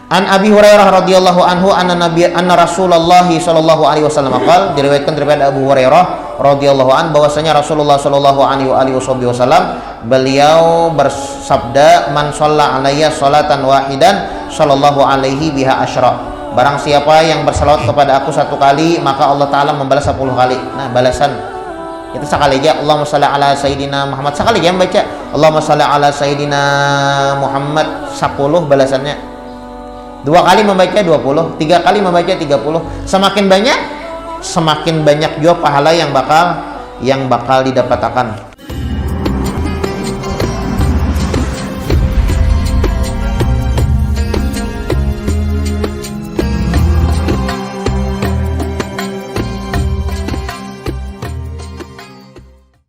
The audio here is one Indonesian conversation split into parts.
An Abi Hurairah radhiyallahu anhu anna Rasulullah sallallahu alaihi wasallam qala, diriwayatkan daripada Abu Hurairah radhiyallahu an bahwasanya Rasulullah sallallahu alaihi wasallam beliau bersabda, man shalla alayya salatan wahidan sallallahu alaihi biha asyra. Barang siapa yang bersalawat kepada aku satu kali, maka Allah taala membalas 10 kali. Nah, balasan itu sekali aja, Allahumma shalli ala sayyidina Muhammad, sekali aja membaca Allahumma shalli ala sayyidina Muhammad 10 balasannya. 2 kali membaca 20, 3 kali membaca 30. Semakin banyak juga pahala yang bakal didapatkan.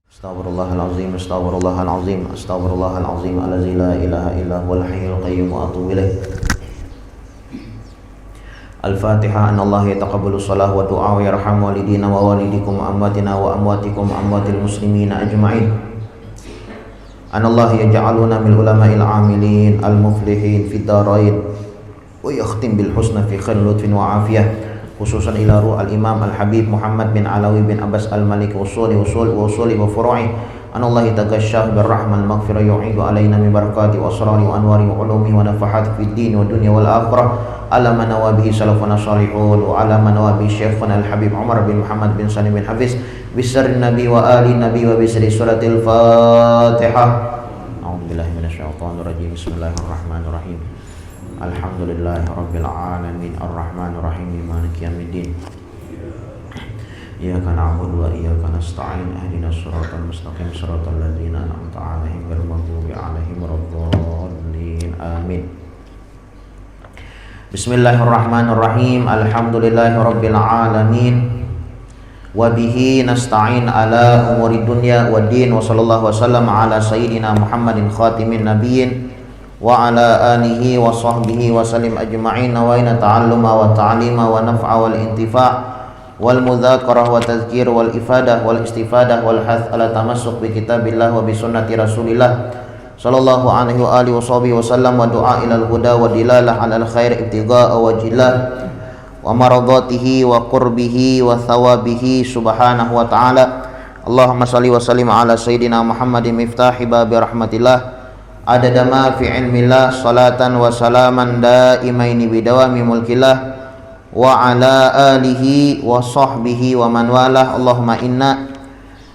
Astagfirullahalazim, astagfirullahalazim, astagfirullahalazim, allazi la ilaha illa huwal hayyul qayyum wa atubu ilaih. Al-Fatihah. Anallahu yataqabbalu shalah wa du'a wa yarhamu walidina wa walidikum wa amwatina wa amwatikum wa amwatil muslimina ajma'in. Anallahu yaj'aluna min ulama'il amilin al-muflihin fid darain wa yakhtim bil husna fi khair lutfin wa afiyah, khususan ila ruh al-imam al-habib Muhammad bin Alawi bin Abbas al-Malik usuli wa furu'i. Anallahu tagashshah bir rahman maghfirah yu'idu alaina min barakati wa asrari wa anwari wa ulumi wa nafahati fid din wa dunya wal akhirah. Ala man nawabihi salafuna salihun wa ala man nawabihi syekhuna al-habib Umar bin Muhammad bin Salim bin Hafiz bisri nabi wa ali nabi wa bisri suratil Fatihah. A'udzubillahi minasyaitonir rajim. Bismillahirrahmanirrahim. Alhamdulillahi rabbil alamin arrahmanir rahim maliki yaumiddin. Iyyaka na'budu wa iyyaka nasta'in ihdinas siratal mustaqim siratal ladzina an'amta 'alaihim ghairil maghdubi 'alaihim waladdallin. Amin. Bismillahirrahmanirrahim. Alhamdulillahirabbil alamin. Wa bihi nasta'in ala umuri dunya waddin. Wa sallallahu wasallam ala sayyidina Muhammadin khatimin nabiyyin wa ala alihi wa sahbihi wa sallim ajma'in. Wa inna ta'alluma wa ta'lima wa naf'a wal intifa' wal mudzakarah wa tadhkir wal ifadah wal istifadah wal hath ala tamassuk bi kitabillah wa bi sunnati rasulillah sallallahu alaihi wa alihi wa sallam wa du'a ilal huda wa dilalah alal khair ibtigha'a wajillah wa maradatihi wa qurbihi wa thawabihi subhanahu wa ta'ala. Allahumma salli wa sallim ala sayyidina Muhammadin miftahi babi rahmatillah adada ma fi ilmillah salatan wa salaman daimaini bidawami mulkillah wa ala alihi wa sahbihi wa man walah. Allahumma inna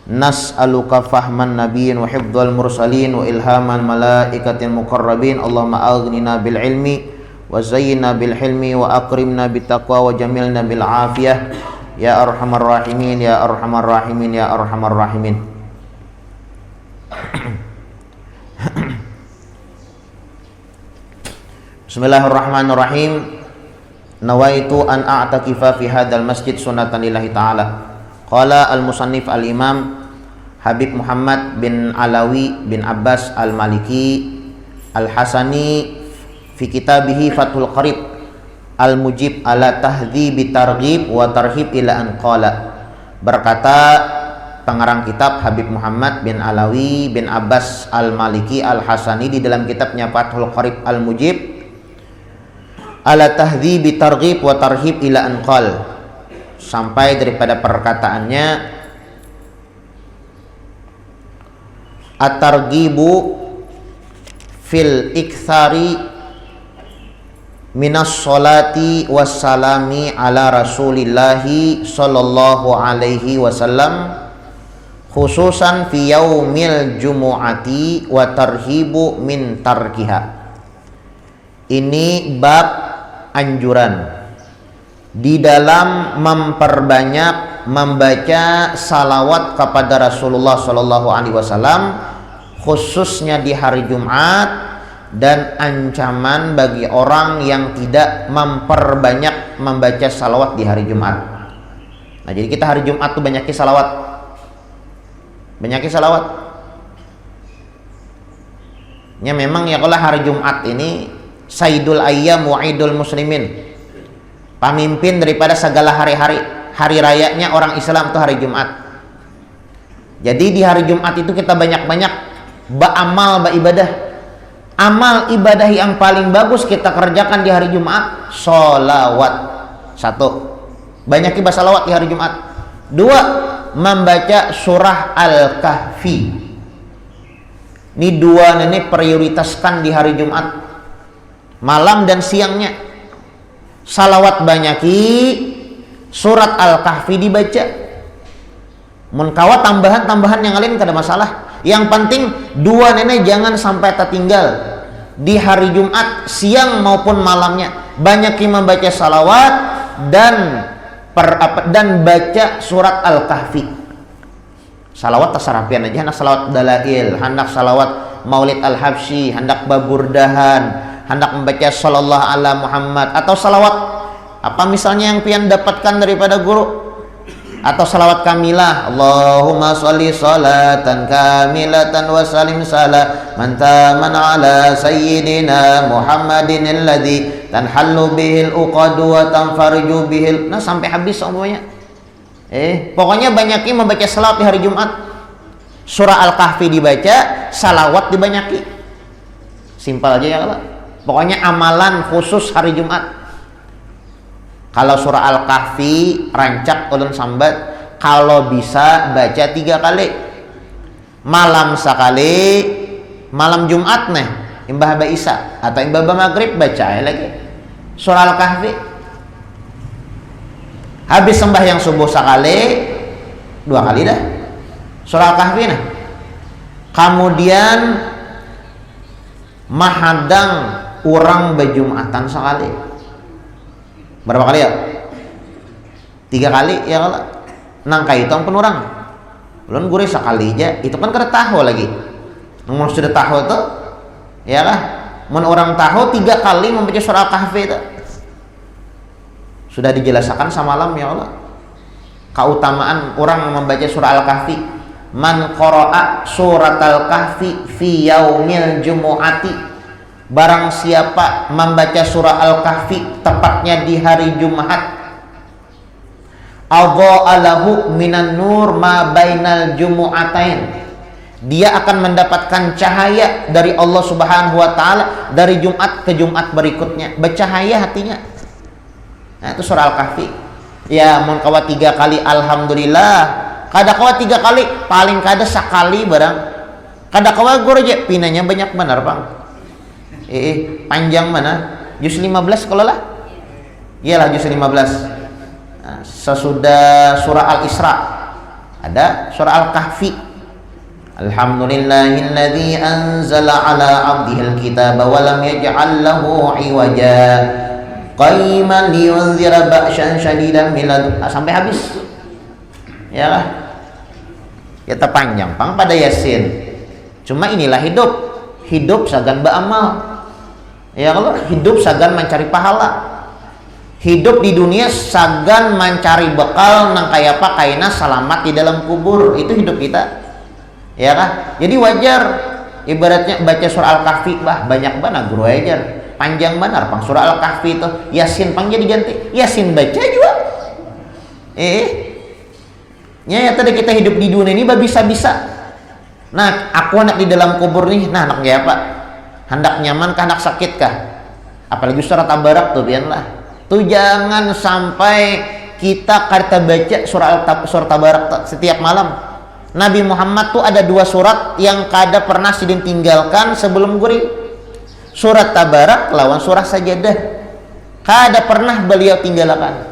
nas'aluka fahman nabiyyin wa hifdzal mursalin wa ilhaman malaikatil muqarrabin. Allahumma aghnina bil ilmi wa zayyinna bil hilmi wa akrimna bit taqwa wa jamilna bil afiyah ya arhamar rahimin ya arhamar rahimin ya arhamar rahimin. Bismillahirrahmanirrahim. Nawaitu an a'takifa fi hadzal masjid sunnatan lillahi ta'ala. Qala al-musannif al-imam Habib Muhammad bin Alawi bin Abbas al-Maliki al-Hasani fi kitabihi Fathul Qarib al-Mujib ala tahdhibi targhib wa tarhib ila an qala. Berkata pengarang kitab Habib Muhammad bin Alawi bin Abbas al-Maliki al-Hasani di dalam kitabnya Fathul Qarib al-Mujib ala tahdhibi targhib wa tarhib ila an qala, sampai daripada perkataannya at-targhibu fil iktsari minas sholati wassalami ala rasulillahi sallallahu alaihi wasallam khususan fi yaumil jumu'ati wa tarhibu min tarkiha. Ini bab anjuran di dalam memperbanyak membaca salawat kepada Rasulullah Shallallahu Alaihi Wasallam khususnya di hari Jumat, dan ancaman bagi orang yang tidak memperbanyak membaca salawat di hari Jumat. Nah, jadi kita hari Jumat tuh banyakin salawat, Ya memang ya kalau hari Jumat ini Sayyidul Ayyam wa Idul Muslimin, pamimpin daripada segala hari-hari, hari rayanya orang Islam itu hari Jumat. Jadi di hari Jumat itu kita banyak-banyak beramal, beribadah. Amal ibadah yang paling bagus kita kerjakan di hari Jumat, sholawat. Satu, banyak ibadah salawat di hari Jumat. Dua, membaca surah Al-Kahfi. Ini dua ini prioritaskan di hari Jumat, malam dan siangnya. Salawat banyaki, surat Al-Kahfi dibaca. Munkawa tambahan yang lain kada masalah. Yang penting dua nenek jangan sampai tertinggal di hari Jumat siang maupun malamnya. Banyakin membaca salawat dan baca surat Al-Kahfi. Salawat tasarapian aja, hendak salawat dalail, hendak salawat Maulid Al-Habsyi, hendak baburdahan, hendak membaca sallallahu ala Muhammad, atau salawat apa misalnya yang pian dapatkan daripada guru, atau salawat kamilah, Allahumma sholli sholatan kamilatan wa salim salaman taman ala sayyidina Muhammadin alladzi tanhallu bihil uqadu wa tanfarju bihil. Nah sampai habis semuanya. Pokoknya banyakin membaca salawat di hari Jumat. Surah Al-Kahfi dibaca, salawat dibanyaki. Simpel aja ya Allah. Pokoknya amalan khusus hari Jumat. Kalau surah Al-Kahfi rancak ulun sambat, kalau bisa baca 3 kali. Malam sekali, malam Jumat nih, imbah ba Isya atau imbah ba Maghrib baca lagi surah Al-Kahfi. Habis sembahyang subuh sekali, 2 kali dah surah Al-Kahfi nah. Kemudian mahadang orang bejumatan sekali. Berapa kali ya? 3 kali ya kalau nangka itu ampun orang. Belum gurih sekali aja. Itu kan kada tahu lagi. Nomor sudah tahu tuh, ya lah. Mun orang tahu 3 kali membaca surah Al-Kahfi itu. Sudah dijelaskan semalam ya Allah. Keutamaan orang membaca surah Al-Kahfi. Man qara'a surat Al-Kahfi fi yaumil jumu'ati. Barang siapa membaca surah Al-Kahfi tepatnya di hari Jumat, adha'a lahu minan nur ma bainal jumu'atain. Dia akan mendapatkan cahaya dari Allah Subhanahu wa taala dari Jumat ke Jumat berikutnya. Bercahaya hatinya. Nah, itu surah Al-Kahfi. Ya, mun kawa 3 kali alhamdulillah. Kada kawa 3 kali, paling kada sekali barang. Kada kawa gurje pinanya banyak benar, Bang. Panjang mana? Juz 15 kalau lah. Iyalah juz 15. Nah, sesudah surah Al-Isra ada surah Al-Kahfi. Alhamdulillahilladzi anzala ala 'abdihil kitaba wa lam yaj'al lahu 'iwaja qayyiman liyunzira ba'syan syadidan min sampai habis. Ya lah. Ya terpanjang pang pada Yasin. Cuma inilah hidup sagan beramal. Ya Allah, hidup sagan mencari pahala. Hidup di dunia sagan mencari bekal nang kaya apa kaina selamat di dalam kubur. Itu hidup kita. Ya kan? Jadi wajar ibaratnya baca surah Al-Kahfi, banyak banget guru ajar. Panjang benar pang surah Al-Kahfi itu. Yasin pang jadi ganti. Yasin baca juga. Ya tadi kita hidup di dunia ini bisa-bisa. Nah, aku anak di dalam kubur nih. Nah, anak apa? Hendak nyaman kah, hendak sakit kah? Apalagi surat Tabarak tuh biarlah. Tuh jangan sampai kita kata baca surah Tabarak setiap malam. Nabi Muhammad tuh ada 2 surat yang kada pernah sidin tinggalkan sebelum gurih. Surat Tabarak lawan surah Sajadah. Kada pernah beliau tinggalkan.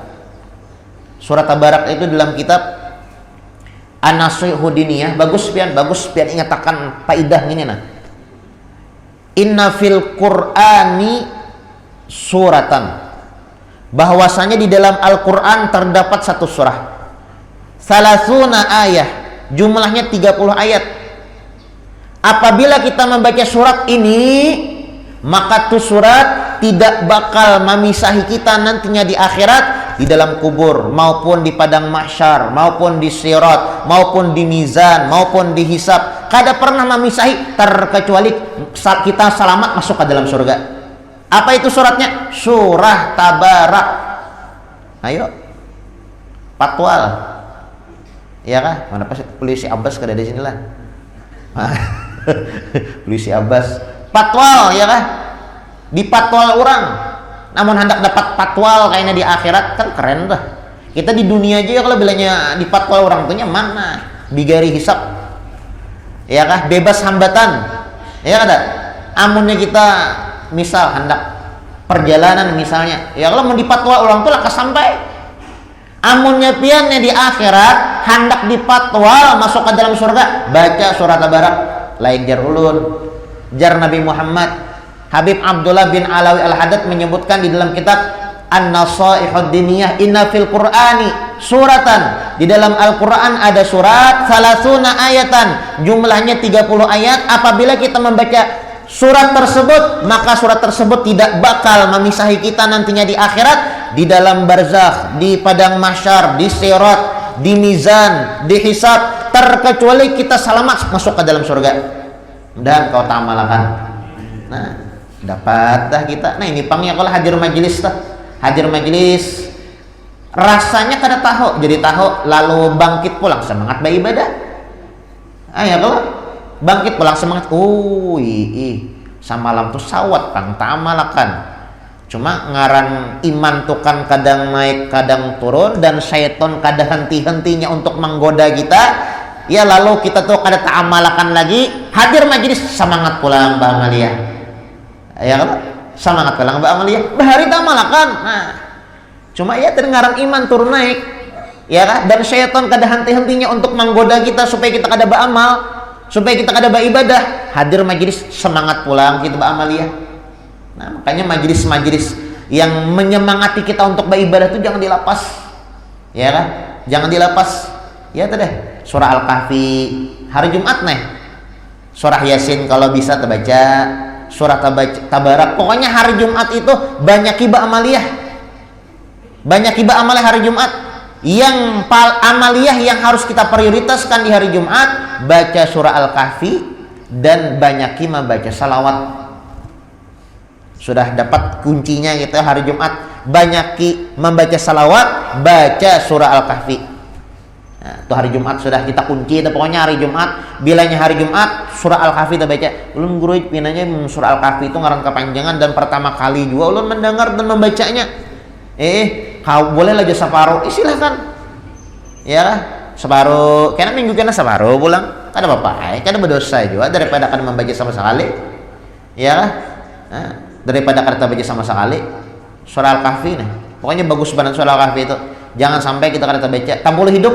Surat Tabarak itu dalam kitab An-Nasihu Diniyah bagus pian ingatakan faidah ini nah. Inna fil Qur'ani suratan, bahwasanya di dalam Al-Quran terdapat 1 surah, salasuna ayah, jumlahnya 30 ayat. Apabila kita membaca surat ini, maka tuh surat tidak bakal memisahi kita nantinya di akhirat, di dalam kubur maupun di padang mahsyar, maupun di sirat, maupun di mizan, maupun di hisab. Kada pernah memisahi terkecuali kita selamat masuk ke dalam surga. Apa itu suratnya? Surah Tabarak. Ayo patwal. Iya kah? Mana pas polisi Abbas kada di sinilah. Polisi Abbas patwal ya kah, dipatwal orang, namun hendak dapat patwal kayaknya di akhirat kan keren tuh. Kita di dunia aja ya kalau bilangnya dipatwal orang tuanya mana bigari hisap ya kah, bebas hambatan ya kada. Amunnya kita misal hendak perjalanan misalnya ya kalau mau dipatwal orang tuh lah sampai. Amunnya piannya di akhirat hendak dipatwal masuk ke dalam surga, baca surat Tabarak lain jar ulun. Jar Nabi Muhammad Habib Abdullah bin Alawi Al-Haddad menyebutkan di dalam kitab An-Nasaihud Diniyah, inna fil Qur'ani suratan, di dalam Al-Qur'an ada surat salasuna ayatan, jumlahnya 30 ayat. Apabila kita membaca surat tersebut, maka surat tersebut tidak bakal memisahi kita nantinya di akhirat, di dalam barzakh, di padang mahsyar, di sirat, di mizan, di hisab, terkecuali kita selamat masuk ke dalam surga. Dan kau tamalakan. Nah, dapat dah kita. Nah, ini pangnya kalau hadir majelis tah. Hadir majelis rasanya kada tahu, jadi tahu lalu bangkit pulang semangat beribadah. Ya kalau bangkit pulang semangat, samalam tuh sawat pang tamalakan. Cuma ngaran iman tuh kan kadang naik kadang turun, dan syaitan kadang henti-hentinya untuk menggoda kita. Ya lalu kita tuh kada ta'amalakan lagi, hadir majelis semangat pulang Mbak Amalia. Ya kan? Semangat pulang Mbak Amalia, bahari ta'amalakan. Nah, cuma ya terdengaran iman turun naik. Ya kan? Dan syaitan kada henti-hentinya untuk menggoda kita supaya kita kada beramal, supaya kita kada beribadah. Hadir majelis semangat pulang kita Mbak Amalia. Nah, makanya majelis-majelis yang menyemangati kita untuk beribadah itu jangan dilapas. Ya kan? Jangan dilapas. Ya tadi surah Al-Kahfi hari Jumat nih, surah Yasin kalau bisa terbaca, surah Tabarak. Pokoknya hari Jumat itu banyak hibah amaliyah, banyak hibah amaliyah hari Jumat. Yang amaliyah yang harus kita prioritaskan di hari Jumat, baca surah Al-Kahfi dan banyak membaca salawat. Sudah dapat kuncinya gitu hari Jumat, banyak membaca salawat, baca surah Al-Kahfi. Nah, itu hari Jumat sudah kita kunci. Pokoknya hari Jumat, bilanya hari Jumat surah Al-Kahfi kita baca. Ulun guru pinanya surah Al-Kahfi itu ngaran kepanjangan, dan pertama kali juga ulun mendengar dan membacanya. Kau boleh aja separuh, silahkan. Ya, separuh. Karena minggu kena separuh pulang. Kada apa-apa, kada berdosa juga daripada kada membaca sama sekali. Ya, nah, daripada kada baca sama sekali. Surah Al-Kahfi nih. Pokoknya bagus banget surah Al-Kahfi itu. Jangan sampai kita kada baca. Tampul hidup.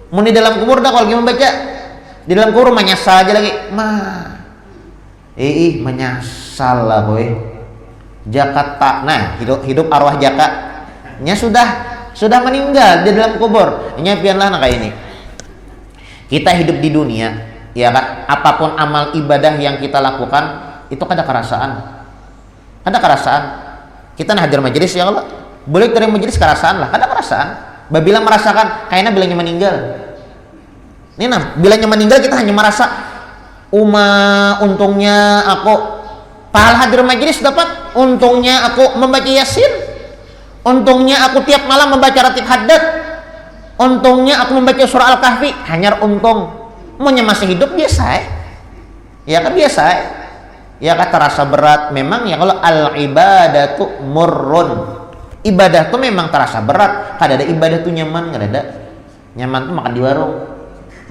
Mau di dalam kubur dah kalau kita membaca. Di dalam kubur menyesal aja lagi. Menyesal lah boy. Jakarta. Nah, hidup arwah jakanya sudah meninggal di dalam kubur. Ini pianlah nah kayak ini. Kita hidup di dunia, ya kan? Apapun amal ibadah yang kita lakukan itu kada kerasaan. Kada kerasaan. Kita nah hadir majelis ya Allah. Boleh dari majelis kerasaan lah, kada kerasaan. Babila merasakan kayaknya bilangnya meninggal. Ini nah, bilangnya meninggal kita hanya merasa untungnya aku pahala hadir majelis dapat, untungnya aku membaca Yasin, untungnya aku tiap malam membaca ratib haddad, untungnya aku membaca surah Al-Kahfi. Hanya untung. Maunya masih hidup biasa ya kan, biasa ya kan, terasa berat memang ya. Kalau al-ibadatu murrun, ibadah tuh memang terasa berat. Kada ada ibadah tuh nyaman, kada ada. Nyaman tuh makan di warung,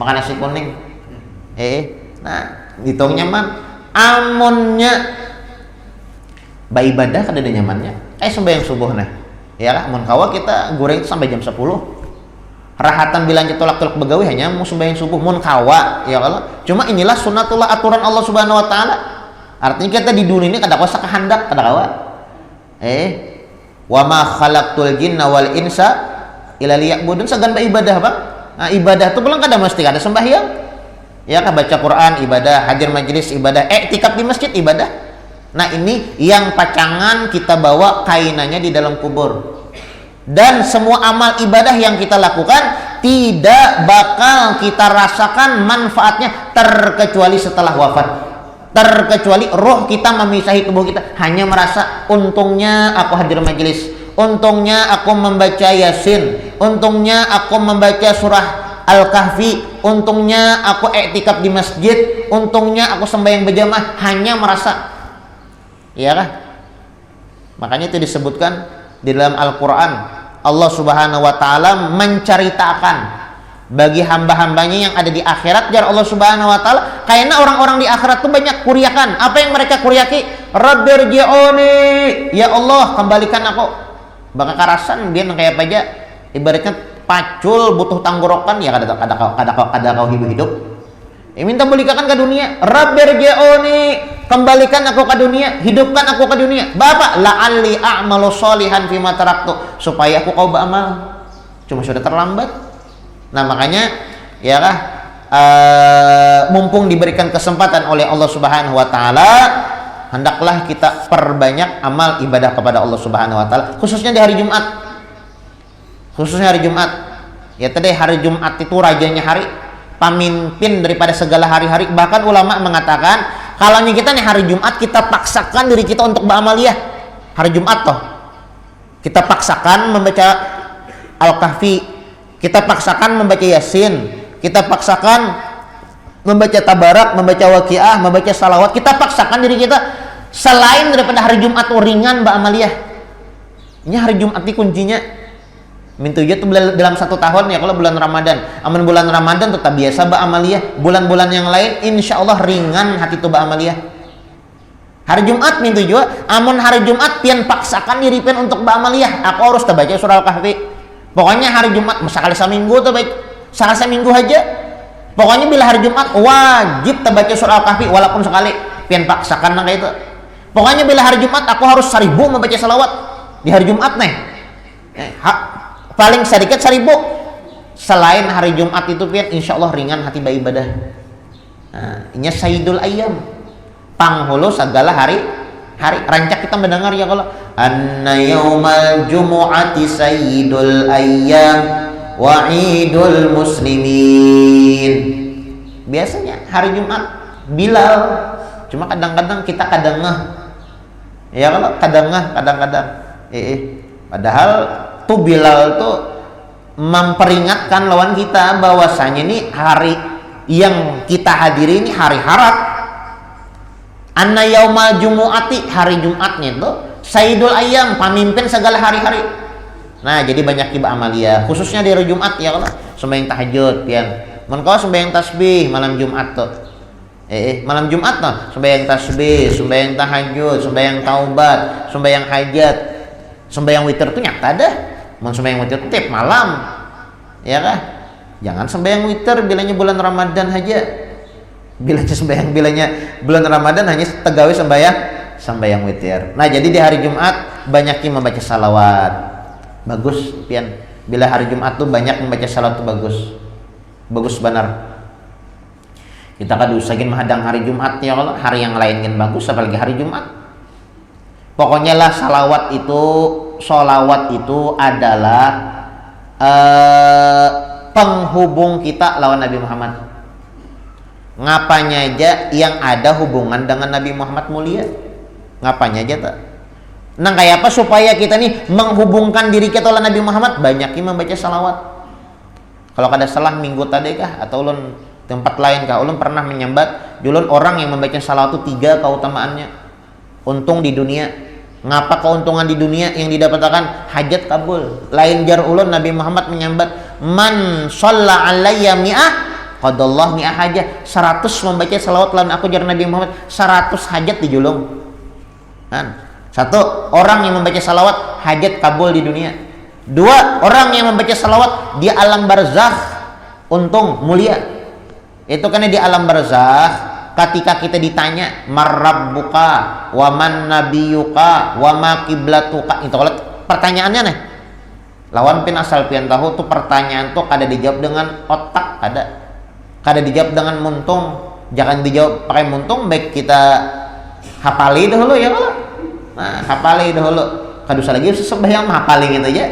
makan nasi kuning. Nah, hitung nyaman. Amunnya beribadah kada ada nyamannya. Sembahyang subuh nah. Ya lah, mun kawa kita goreng sampai jam 10. Rahatan bilangnya tolak-tolak begawi hanya mau sembahyang subuh mun kawa ya kalau. Cuma inilah sunnatullah, aturan Allah Subhanahu wa taala. Artinya kita di dunia ini kada kuasa kehendak, kada kawa. Wa ma khalaqtul jinna wal insa illa liya'budun. Sagan beribadah bang. Nah, ibadah itu belum kada mesti kada sembahyang. Ya kan, baca Quran ibadah, hadir majelis ibadah, iktikaf di masjid ibadah. Nah, ini yang pacangan kita bawa kainannya di dalam kubur. Dan semua amal ibadah yang kita lakukan tidak bakal kita rasakan manfaatnya terkecuali setelah wafat. Terkecuali roh kita memisahi tubuh kita, hanya merasa untungnya aku hadir majelis, untungnya aku membaca Yasin, untungnya aku membaca surah Al-Kahfi, untungnya aku iktikaf di masjid, untungnya aku sembahyang berjamaah, hanya merasa, ya kah? Makanya itu disebutkan di dalam Al-Quran, Allah Subhanahu wa Ta'ala menceritakan bagi hamba-hambanya yang ada di akhirat, jar Allah Subhanahu wa Ta'ala, kayaknya orang-orang di akhirat tuh banyak kuriakan. Apa yang mereka kuriaki? Rabbirji'uni, ya Allah kembalikan aku. Baka karasan dia kayak apa aja, ibaratnya pacul butuh tanggorokan, ya kada kau hidup. Minta balikan ke dunia. Rabbirji'uni, kembalikan aku ke dunia, hidupkan aku ke dunia. Bapak, la'alli a'malu sholihan fima taraktu, supaya aku kau beramal. Cuma sudah terlambat. Nah makanya ya kah, mumpung diberikan kesempatan oleh Allah Subhanahu wa Ta'ala, hendaklah kita perbanyak amal ibadah kepada Allah Subhanahu wa Ta'ala, khususnya di hari Jumat. Khususnya hari Jumat. Ya tadi hari Jumat itu rajanya hari, pamimpin daripada segala hari-hari. Bahkan ulama mengatakan, kalau kita nih hari Jumat, kita paksakan diri kita untuk beramaliyah. Hari Jumat toh, kita paksakan membaca Al-Kahfi, kita paksakan membaca Yasin, kita paksakan membaca Tabarak, membaca Waqiah, membaca salawat. Kita paksakan diri kita, selain daripada hari Jumat ringan beramaliyah. Ini hari Jumat ini kuncinya. Mintuja itu dalam 1 tahun ya, kalau bulan Ramadan, aman bulan Ramadan tetap biasa ba'amaliyah, bulan-bulan yang lain insya Allah ringan hati itu ba'amaliyah. Hari Jumat mintuja, aman hari Jumat pian paksakan diri pian untuk ba'amaliyah, aku harus baca surah Al-Kahfi. Pokoknya hari Jumat sekali seminggu tuh baik, sekali seminggu aja. Pokoknya bila hari Jumat wajib baca surah Al-Kahfi walaupun sekali, pian paksakan kayak itu. Pokoknya bila hari Jumat aku harus 1000 membaca salawat di hari Jumat nih. Paling sedikit 1000. Selain hari Jumat itu pian insya Allah ringan hati beribadah. Ini Sayyidul Ayyam, panghulu segala hari. Rancak kita mendengar ya kalau anna yaumal jumu'ati sayyidul ayyam wa idul muslimin. Biasanya hari Jumat Bilal, cuma kadang-kadang kita kadang-ngeh. Ya kalau kadang-kadang padahal tuh Bilal tuh memperingatkan lawan kita bahwasanya ini hari yang kita hadiri ini hari harap. Anna yaumal jumu'ati, hari Jumatnya itu Sayyidul Ayyam, pamimpin segala hari-hari. Nah jadi banyak tiba amalia khususnya di hari Jumat ya kalau sembahyang tahajud pian. Mun kau sembahyang tasbih malam Jumat tuh. Malam Jumat tuh sembahyang tasbih, sembahyang tahajud, sembahyang taubat, sembahyang hajat, sembahyang witir tuh nyata dah. Mun sembahyang witir tiap malam. Ya kah? Jangan sembahyang witir bilanya bulan Ramadan aja. Bilanya bulan Ramadan hanya tegawi sembahyang witir. Nah jadi di hari Jumat banyakin membaca salawat, bagus pian. Bila hari Jumat tuh banyak membaca salawat tuh bagus benar. Kita kan diusahain menghadang hari Jumat ya Allah, hari yang lain kan bagus apalagi hari Jumat. Pokoknya lah salawat itu adalah penghubung kita lawan Nabi Muhammad. Ngapanya aja yang ada hubungan dengan Nabi Muhammad mulia, ngapanya aja tak. Nah kayak apa supaya kita nih menghubungkan diri kita oleh Nabi Muhammad, banyakin membaca salawat. Kalau kada salah minggu tadi kah atau ulun tempat lain kah, ulun pernah menyambat julun orang yang membaca salawat itu 3 keutamaannya. Untung di dunia. Ngapa keuntungan di dunia yang didapatkan? Hajat kabul. Lain jar ulun Nabi Muhammad menyambat man shalla alayya mi'ah qadallah mi'ah hajat. 100 membaca salawat lawan aku jar Nabi Muhammad, 100 hajat dijulung. Kan? 1 orang yang membaca salawat hajat kabul di dunia. 2 orang yang membaca salawat di alam barzakh untung mulia. Itu karena di alam barzakh ketika kita ditanya marrabbuka wa man nabiyuka wa ma kiblatuka, itu kalau pertanyaannya nih lawan pin asal pian tahu tuh pertanyaan tuh kada dijawab dengan otak, kada dijawab dengan muntung. Jangan dijawab pakai muntung, baik kita hafali dahulu ya kalau. Nah hafali dahulu, kada usah lagi sembahyang hafalin gitu aja.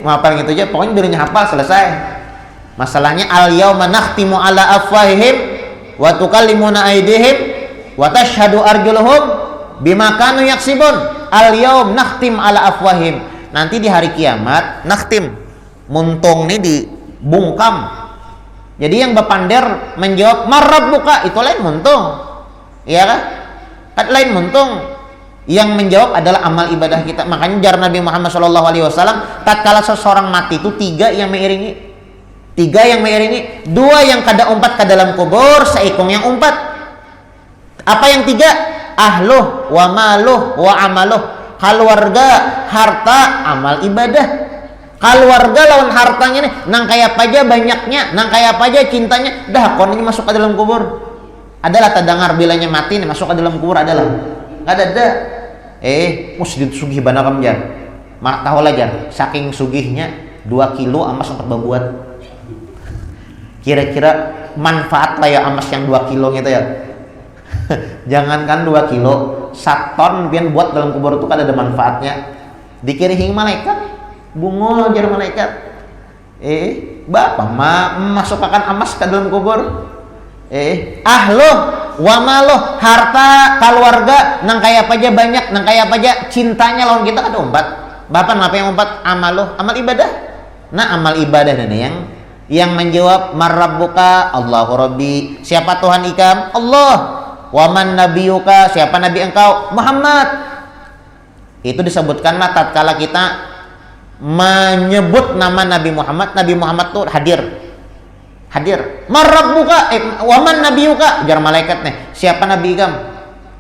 Hafalin gitu aja, pokoknya dirinya hafal selesai. Masalahnya al yauma nakhtimu ala afwahihim wa tukallimuna aydihim wa tashhadu arjuluhum bima kanu yaksibun. Al yaum nakhtim ala afwahim, nanti di hari kiamat nakhtim muntung nih bungkam. Jadi yang bepander menjawab marrabbuka itu lain muntung, iya kan? Lain muntung. Yang menjawab adalah amal ibadah kita. Makanya jar Nabi Muhammad SAW, tatkala seseorang mati itu 3 yang mengiringi, 3 yang mengiringi, 2 yang kada umpat ke dalam kubur, seikung yang umpat. Apa yang 3? Ahluh wa maluh wa amaluh. Keluarga, harta, amal ibadah. Keluarga lawan hartanya nih, nang kayak aja banyaknya, nang kayak aja cintanya, dah konnya masuk ke dalam kubur. Adalah terdengar bilanya mati nih masuk ke dalam kubur adalah. Nggak ada. Mesti sugih banakam jar. Mak tahu lah jar, saking sugihnya 2 kilo amas sempat berbuat. Kira-kira manfaat lah ya amas yang 2 kilo gitu ya. Jangankan 2 kilo, 1 ton pian buat dalam kubur itu kan ada manfaatnya. Dikirihin malaikat, bungo jar malaikat. Bapak masukkan amas ke dalam kubur. Ahluh wa maluh, harta, keluarga, nang kaya aja banyak, nang kaya aja cintanya lawan kita ada umpat. Bapak apa yang umpat? Amaluh, amal ibadah. Nah, amal ibadah dan yang menjawab marrabbuka, Allahu rabbi. Siapa Tuhan ikam? Allah. Wa man nabiyuka, siapa nabi engkau? Muhammad. Itu disebutkanlah tatkala kita menyebut nama Nabi Muhammad tuh hadir. Marrabbuka, waman nabiyuka, jar malaikat nih. Siapa nabi ikam?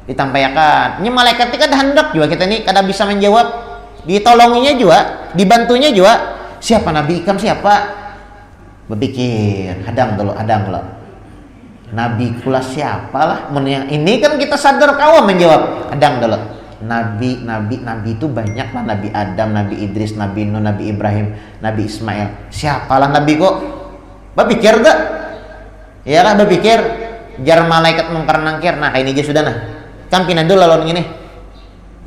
Ditampaikan. Ini malaikat ini kada hendak juga kita nih kada bisa menjawab. Ditolonginya juga, dibantunya juga. Siapa nabi ikam siapa? Berpikir, hadang dulu. Nabi kula siapalah? Ini kan kita sadar kawan menjawab. Hadang dulu. Nabi itu banyak lah. Nabi Adam, Nabi Idris, Nabi Nuh, Nabi Ibrahim, Nabi Ismail. Siapalah nabi kok? Berpikir tak? Ya kan berpikir. Jar malaikat mungkar nangkir. Nah ini aja sudah nah. Kan pinandu lawan ini.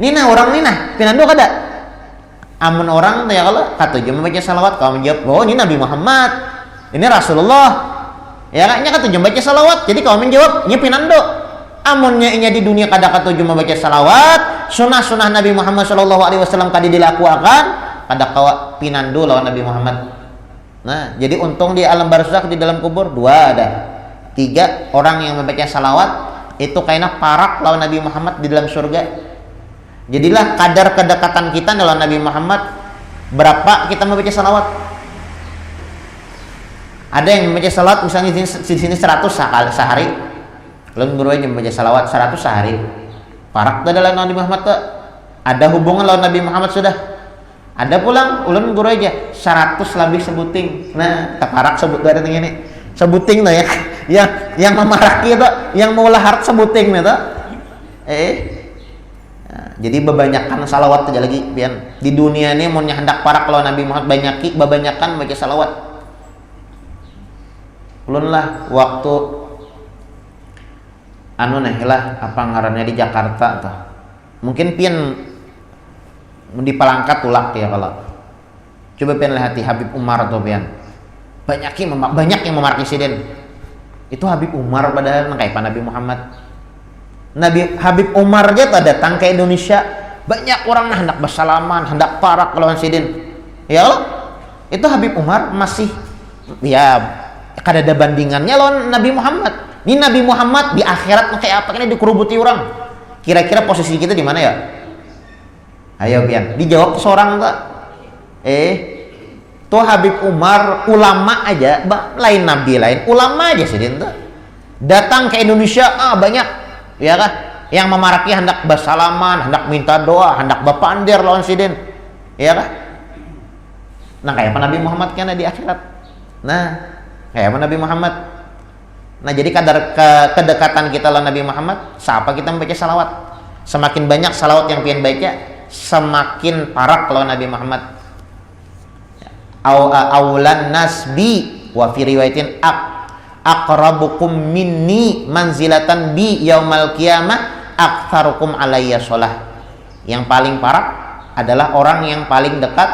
Nina orang nina pinandu kada. Amun orang ya kalau katuju membaca salawat, kau menjawab, oh ini Nabi Muhammad, ini Rasulullah. Ya kan nya katuju membaca salawat, jadi kau menjawab, ini pinandu. Amunnya inya di dunia kada katuju membaca salawat, sunah Nabi Muhammad SAW kada dilakukan, kada kau pinandu lawan Nabi Muhammad. Nah, jadi untung di alam barzakh di dalam kubur 2 ada. 3 orang yang membaca salawat itu kayaknya parak lawan Nabi Muhammad di dalam surga. Jadilah kadar kedekatan kita dengan Nabi Muhammad berapa kita membaca salawat. Ada yang membaca salawat misalnya di sini 100 sehari. Lalu guru aja membaca salawat 100 sehari. Parak dalam Nabi Muhammad tuh. Ada hubungan lawan Nabi Muhammad sudah. Ada pulang ulun guru aja 100 lebih sebuting. Nah, taparak sebut dari ini. Sebuting lah ya. Yang memaraki itu, yang mau lahar sebuting itu. Jadi bebanyakan salawat aja lagi pian. Di dunia ini mau hendak parak kalau Nabi Muhammad banyakan baca salawat. Ulun lah waktu apa ngarannya di Jakarta tuh. Mungkin pian di Palangkat tulak ya kalau. Coba pian lihat Habib Umar atau pian. Banyak yang memaraki siden. Itu Habib Umar padahal kayak Nabi Muhammad. Nabi Habib Umar aja datang ke Indonesia, banyak orang hendak bersalaman, hendak parak lawan sidin. Ya Allah, itu Habib Umar masih ya kada ada bandingannya lawan Nabi Muhammad. Ini Nabi Muhammad di akhirat kayak apa ini dikerubuti orang. Kira-kira posisi kita di mana ya? Ayo pian, dijawab seorang tak? Tuh Habib Umar ulama aja, lain nabi lain ulama aja sidin tak? Datang ke Indonesia banyak. Ya kan, yang memaraki hendak bersalaman, hendak minta doa, hendak bepandir lawan sidin, ya kan? Nah kayak apa Nabi Muhammad kan di akhirat. Nah kayak apa Nabi Muhammad. Nah jadi kadar kedekatan kita lawan Nabi Muhammad, siapa kita membaca salawat. Semakin banyak salawat yang pian baca, semakin parak lawan Nabi Muhammad. Aulan nasbi wa fi riwayatin aqrabukum minni manzilatan bi yaumal qiyamah aktsarukum alayya shalah. Yang paling parah adalah orang yang paling dekat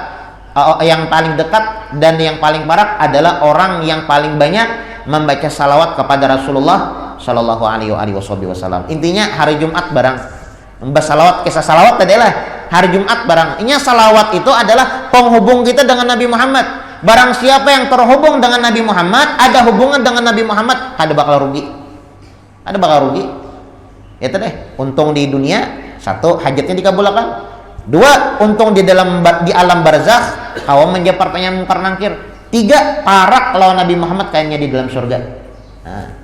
dan yang paling parah adalah orang yang paling banyak membaca salawat kepada Rasulullah sallallahu alaihi wasallam. Intinya hari Jumat barang membahas salawat, kisah salawat adalah hari Jumat barang. Intinya salawat itu adalah penghubung kita dengan Nabi Muhammad. barang siapa yang terhubung dengan Nabi Muhammad, ada hubungan dengan Nabi Muhammad, ada bakal rugi. Ada bakal rugi. Itu deh, untung di dunia, satu, hajatnya dikabulkan. Dua, untung di alam barzakh, kawan menjawab pertanyaan mungkar nangkir. Tiga, parak lawan Nabi Muhammad kayaknya di dalam surga. Nah.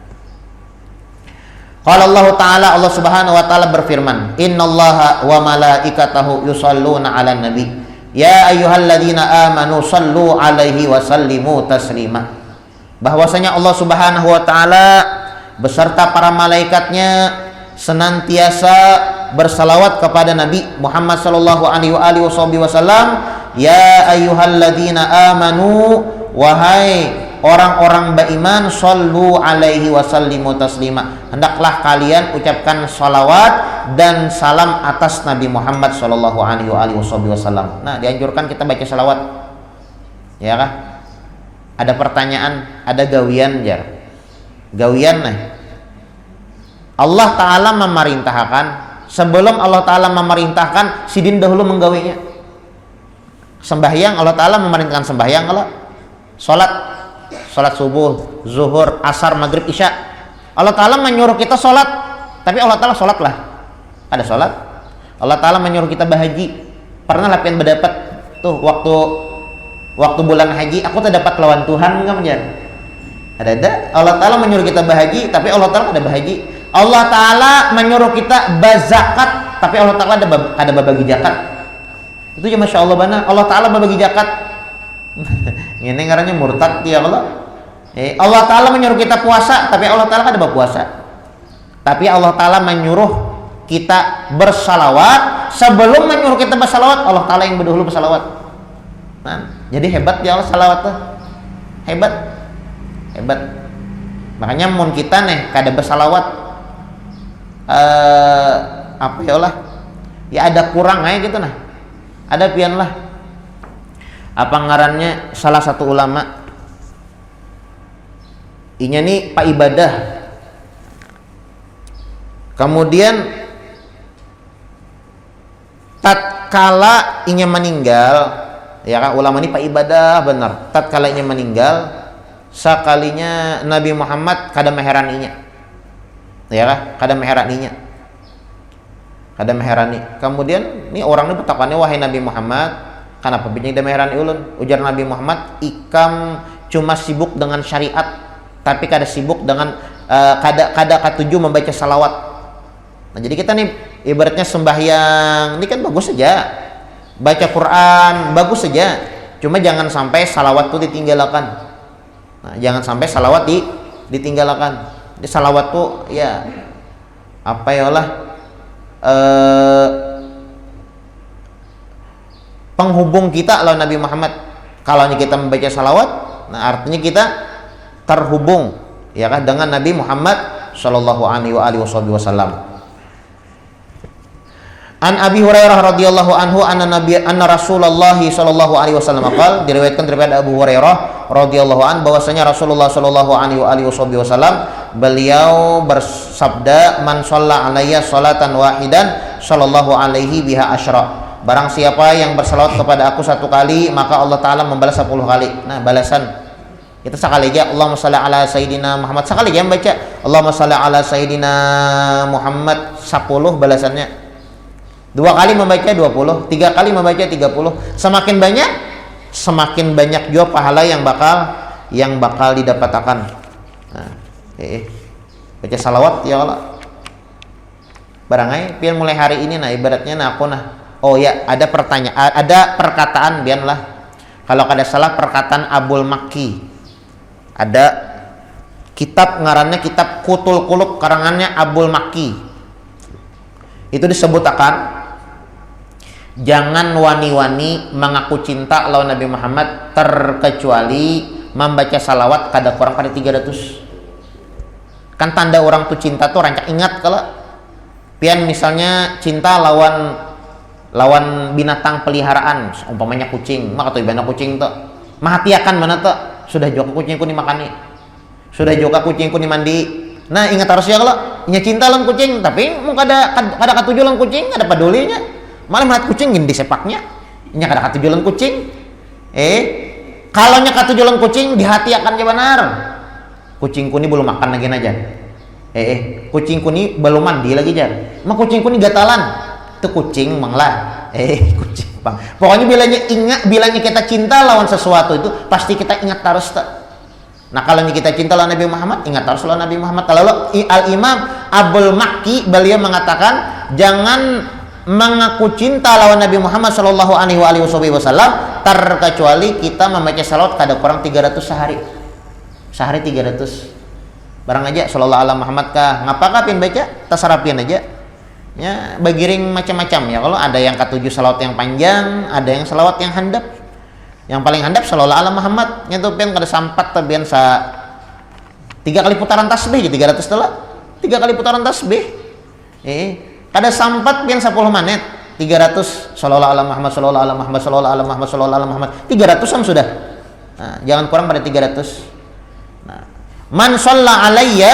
Qala Allah Subhanahu wa taala berfirman, "Innallaha wa malaikatahu yusholluna 'alan nabi. Ya ayyuhalladzina amanu shallu 'alaihi wa sallimu taslima." Bahwasanya Allah Subhanahu wa taala beserta para malaikatnya senantiasa bersalawat kepada Nabi Muhammad sallallahu alaihi wasallam. Ya ayyuhalladzina amanu, wahai orang-orang beriman, sallu alaihi wasallimu taslima, hendaklah kalian ucapkan salawat dan salam atas Nabi Muhammad sallallahu alaihi wasallam. Nah, dianjurkan kita baca salawat. Ya kah? Ada pertanyaan, ada gawian jar. Gawian nah. Allah Ta'ala memerintahkan, sebelum Allah Ta'ala memerintahkan, sidin dahulu menggawinya. Sembahyang, Allah Ta'ala memerintahkan sembahyang, kalau sholat subuh, zuhur, asar, maghrib, isya, Allah Ta'ala menyuruh kita sholat, tapi Allah Ta'ala sholat lah, ada sholat. Allah Ta'ala menyuruh kita berhaji. Pernah lah pengen berdapat tuh waktu bulan haji, aku tak dapat lawan Tuhan enggak menjadi? Ada. Allah Ta'ala menyuruh kita berhaji, tapi Allah Ta'ala ada berhaji. Allah Ta'ala menyuruh kita berzakat, tapi Allah Ta'ala ada berbagi zakat. Itu ya Masya Allah bana, Allah Ta'ala berbagi zakat. Ini ngarannya murtad ya Allah. Allah Ta'ala menyuruh kita puasa, tapi Allah Ta'ala ada berpuasa. Tapi Allah Ta'ala menyuruh kita bersalawat. Sebelum menyuruh kita bersalawat, Allah Ta'ala yang berdahulu bersalawat. Nah, jadi hebat ya Allah salawat tuh. Hebat. Makanya mun kita nih kada bersalawat, apa ya Allah, ya ada kurang aja gitu nah, ada pian lah. Apa ngarannya salah satu ulama inya nih pak ibadah, kemudian tatkala inya meninggal, ya kan, ulama ini pak ibadah benar, tatkala inya meninggal, sakalinya Nabi Muhammad kada meheraninya, ya kan, kada meheraninya, kada meherani. Kemudian ini orang ini bertakwanya, wahai Nabi Muhammad, kenapa bijing da meherani ulun? Ujar Nabi Muhammad, ikam cuma sibuk dengan syariat, tapi kada sibuk dengan kada katuju membaca salawat. Nah, jadi kita nih ibaratnya sembahyang ini kan bagus saja, baca Quran bagus saja, cuma jangan sampai salawat itu ditinggalkan. Nah, jangan sampai salawat ditinggalkan. Di salawat tuh ya apa ya Allah, penghubung kita lawan Nabi Muhammad. Kalau kita membaca salawat, nah artinya kita terhubung ya kan dengan Nabi Muhammad sallallahu alaihi wasallam. An Abi Hurairah radhiyallahu anhu anna Rasulullah sallallahu alaihi wasallam qala, diriwayatkan daripada Abu Hurairah radhiyallahu an bahwasanya Rasulullah sallallahu alaihi wasallam beliau bersabda, man shalla alayya salatan wahidan sallallahu alaihi biha asyra. Barang siapa yang bersalawat kepada aku satu kali, maka Allah Ta'ala membalas 10 kali. Nah, balasan kita sekali aja, Allahumma shalli ala sayyidina Muhammad, sekali aja baca Allahumma shalli ala sayyidina Muhammad 10 balasannya. 2 kali membaca 20, 3 kali membaca 30. Semakin banyak juga pahala yang bakal didapatkan. Nah, baca salawat ya Allah. Barangai pian mulai hari ini nah ibaratnya nah aku nah. Oh ya, ada pertanyaan, ada perkataan bianlah. Kalau kada salah perkataan Abul Makki. Ada kitab ngarannya kitab Kutul Qulub karangannya Abul Makki. Itu disebutakan jangan wani-wani mengaku cinta lawan Nabi Muhammad terkecuali membaca salawat kada kurang pada 300. Kan tanda orang tuh cinta tuh rancak ingat kalau pian misalnya cinta lawan binatang peliharaan, umpamanya kucing, maka tuh ibana kucing tuh mahatiakan mana tuh sudah joka kucingku dimakani, sudah joka kucingku dimandi. Nah ingat harus ya kalau nya cinta lawan kucing, tapi mau kada katuju lawan kucing, kada pedulinya, malah melihat kucing gini di sepaknya, nya kada katuju lawan kucing, Kalau nya katujulan kucing di hati akan benar. Kucingku ini belum makan lagi aja. Kucingku ini belum mandi lagi jar. Mah kucingku ini gatalan. Itu kucing manglah. Kucing bang. Pokoknya bilanya kita cinta lawan sesuatu itu pasti kita ingat terus. Nah kalau kita cinta lawan Nabi Muhammad, ingat terus lawan Nabi Muhammad. Kalau Al-Imam Abdul Makki beliau mengatakan jangan mengaku cinta lawan Nabi Muhammad Shallallahu Alaihi Wasallam terkecuali kita membaca salawat kada kurang 300 sehari 300 barang aja Shallallahu Alaihi Muhammad kah ngapakah pin baca tasarapian aja ya bagiring macam-macam ya. Kalau ada yang ketujuh salawat yang panjang, ada yang salawat yang handap. Yang paling handap Shallallahu Alaihi Muhammad nyentuh pian kada sampat tabian sa 3 kali putaran tasbih 300 telah 3 kali putaran tasbih kada sampat pian 10 menit 300 Shallallahu Alaihi Muhammad Shallallahu Alaihi Muhammad Shallallahu Alaihi Muhammad Shallallahu Alaihi Muhammad 300an sudah. Nah, jangan kurang pada 300. Nah, man shalla alayya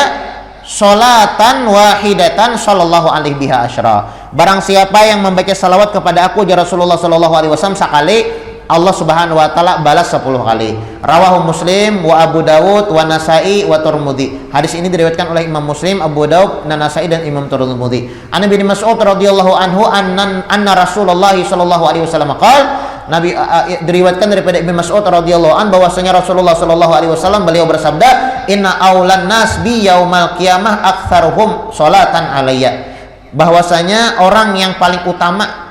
sholatan wahidatan sallallahu alaihi biha asyra. Barang siapa yang membaca salawat kepada aku ya Rasulullah sallallahu alaihi wasallam sekali, Allah Subhanahu wa taala balas 10 kali. Rawahu Muslim wa Abu Dawud wa Nasa'i wa Tirmidzi. Hadis ini diriwayatkan oleh Imam Muslim, Abu Dawud, Nasa'i dan Imam Tirmidzi. An Ibnu Mas'ud radhiyallahu anhu anna Rasulullah sallallahu alaihi wasallam qala Nabi diriwayatkan daripada Ibnu Mas'ud radhiyallahu an bahwasanya Rasulullah sallallahu alaihi wasallam beliau bersabda, "Inna aulan nas bi yaumal qiyamah aktsaruhum sholatan alayya." Bahwasanya orang yang paling utama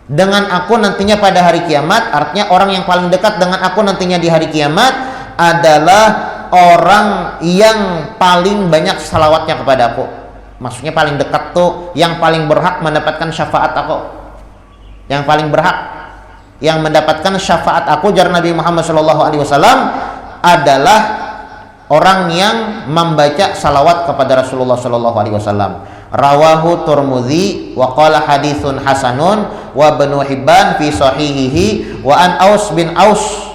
dengan aku nantinya pada hari kiamat, artinya orang yang paling dekat dengan aku nantinya di hari kiamat adalah orang yang paling banyak salawatnya kepada aku. Maksudnya paling dekat tuh yang paling berhak mendapatkan syafaat aku. Yang paling berhak yang mendapatkan syafaat aku jar Nabi Muhammad SAW adalah orang yang membaca salawat kepada Rasulullah SAW. Rawahu Tirmidzi wa qala haditsun hasanun wa Ibnu Hibban fi sahihihi wa an Aus bin Aus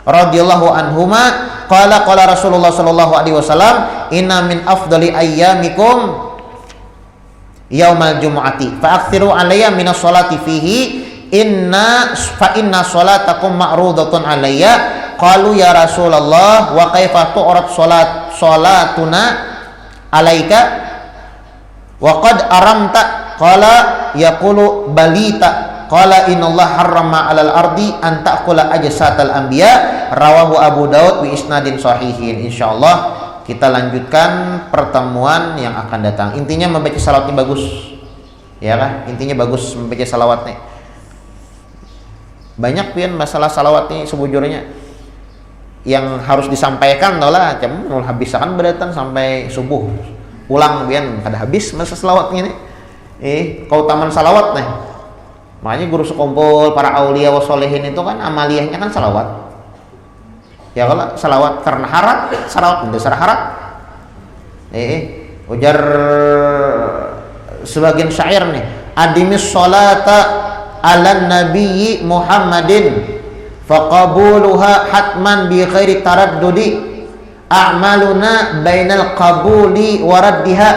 radhiyallahu anhuma qala Rasulullah SAW inna min afdali ayyamikum yaumal jumu'ati fa aktsiru alayya minas sholati fihi inna sholatakum ma'rudatun alayya qalu ya Rasulullah wa kaifa tu'rad sholatuna alaika wa qad aramta qala yaqulu balita qala innallaha harrama 'alal ardi an ta'kula ajsatal anbiya rawahu Abu Daud bi isnadin sahihin. Insyaallah kita lanjutkan pertemuan yang akan datang. Intinya membaca salawatnya bagus ya kan, intinya bagus membaca salawatnya. Banyak pian masalah salawat ini sebujurnya yang harus disampaikan lah cuma habis akan berdatang sampai subuh pulang pian kada habis masa salawatnya nih keutamaan salawat nih. Makanya guru sekumpul para aulia wa sholehin itu kan amaliyahnya kan salawat ya. Kalau salawat karena harap salawat dasar harap ujar sebagian syair nih adimis sholata ala nabiyyi Muhammadin faqabuluha hatman bi ghairi taraddudi a'maluna bainal qabuli wa raddiha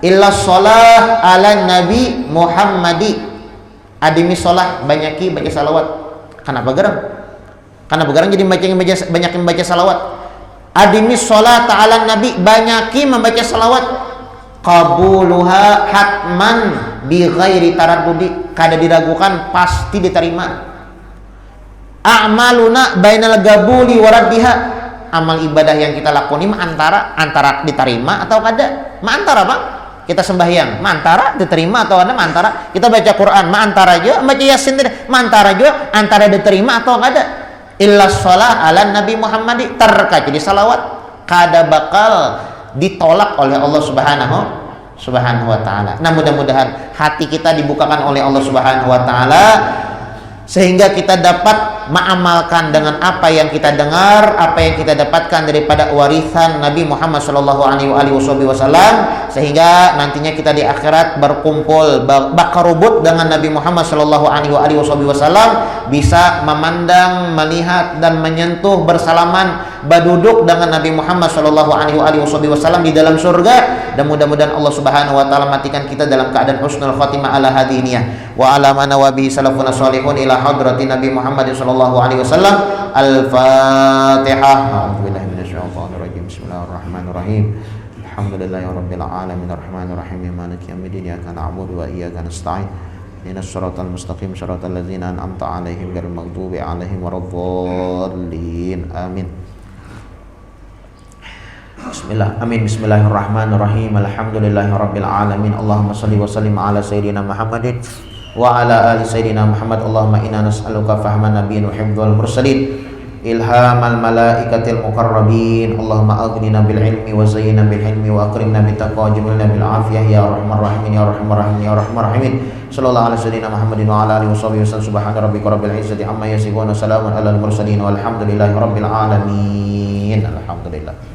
illa shalah ala nabi Muhammadi. Adimi sholah banyaki baca salawat. Kenapa gerang? Karena begarang jadi banyak membaca salawat. Adimi sholah ta'ala nabi banyaki membaca salawat. Qabuluha hatman bi ghairi taraddudi kada diragukan pasti diterima. A'maluna bainal gabuli waraddiha amal ibadah yang kita lakoni antara diterima atau kada. Antara Bang kita sembahyang antara diterima atau ada antara kita baca Quran antara aja baca Yasin antara aja antara diterima atau kada. Illa shalah ala nabi Muhammadi terka jadi salawat kada bakal ditolak oleh Allah Subhanahu wa taala. Nah, mudah-mudahan hati kita dibukakan oleh Allah Subhanahu wa taala sehingga kita dapat mengamalkan dengan apa yang kita dengar, apa yang kita dapatkan daripada warisan Nabi Muhammad sallallahu alaihi wasallam, sehingga nantinya kita di akhirat berkumpul bakarubut dengan Nabi Muhammad sallallahu alaihi wasallam, bisa memandang, melihat dan menyentuh bersalaman berduduk dengan Nabi Muhammad sallallahu alaihi wasallam di dalam surga. Dan mudah-mudahan Allah Subhanahu wa taala matikan kita dalam keadaan husnul khatimah ala hadiniyah wa ala mana wa bihi salafuna salihun ila ila hadratin Nabi Muhammad sallallahu alaihi wasallam. Al-Fatihah. A'udzubillahi minasyaitonir rajim. Bismillahirrahmanirrahim. Alhamdulillahirabbil alamin arrahmanir rahim maliki yaumiddin iyyaka na'budu wa iyyaka nasta'in ihdinas siratal mustaqim siratal ladzina an'amta 'alaihim ghairil maghdubi 'alaihim waladdallin. Amin. Bismillah. Amin. Bismillahirrahmanirrahim. Alhamdulillahirabbil alamin. Allahumma shalli wa sallim ala sayyidina Muhammadin wa ala ali sayyidina Muhammad. Allahumma inna nas'aluka fahman nabiyyin wa hifdzal mursalin, ilhamal malaikatil muqarrabin. Allahumma aghnina bil ilmi wa zayyina bil hilmi wa akrimna bit taqwa waj'alna bil afiyah ya arhamar rahimin ya arhamar rahimin ya arhamar rahimin. Sallallahu alaihi sayyidina Muhammadin wa ala alihi washabihi wasallam. Subhana rabbika rabbil izzati amma yasifun wa salamun alal mursalin walhamdulillahi rabbil alamin. Alhamdulillah.